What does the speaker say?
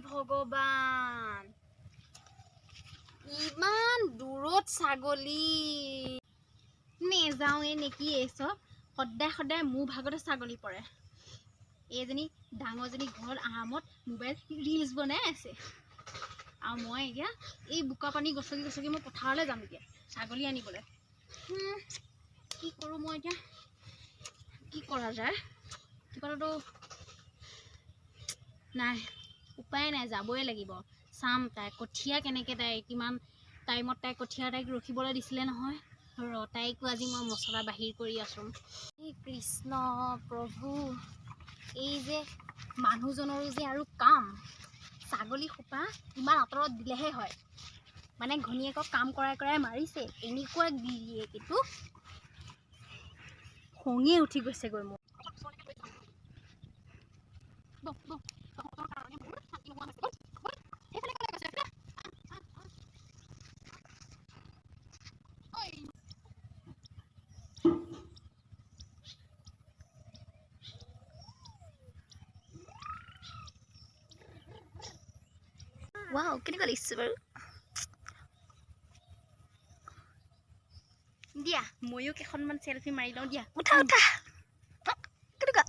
ভগৱান ইমান দূৰত ছাগলী নেযাওঁৱে নেকি এইচব সদায় সদায় মোৰ ভাগতে ছাগলী পৰে এইজনী ডাঙৰজনী ঘৰত আৰামত মোবাইল ৰিলছ বনাই আছে আৰু মই এতিয়া এই বোকা পানী গছকি গছকি মই পথাৰলৈ যাম এতিয়া ছাগলী আনিবলৈ কি কৰোঁ মই এতিয়া কি কৰা যায় কিবাটো নাই উপায় নাই যাবই লাগিব চাম তাই কঠীয়া কেনেকৈ তাই কিমান টাইমত তাই কঠীয়া তাইক ৰখিবলৈ দিছিলে নহয় তাইকো আজি মই মছলা বাহিৰ কৰি আছোঁ এই কৃষ্ণ প্ৰভু এই যে মানুহজনৰো যে আৰু কাম ছাগলী সোপা ইমান আঁতৰত দিলেহে হয় মানে ঘনীয়েকক কাম কৰাই কৰাই মাৰিছে এনেকুৱা গিৰিয়ে কিন্তু খঙে উঠি গৈছেগৈ মোৰ Wow, কেনেকুৱা লাগিছে বাৰু দিয়া ময়ো কেইখনমান চেলফি মাৰি লওঁ দিয়া উঠা উঠা কেনেকুৱা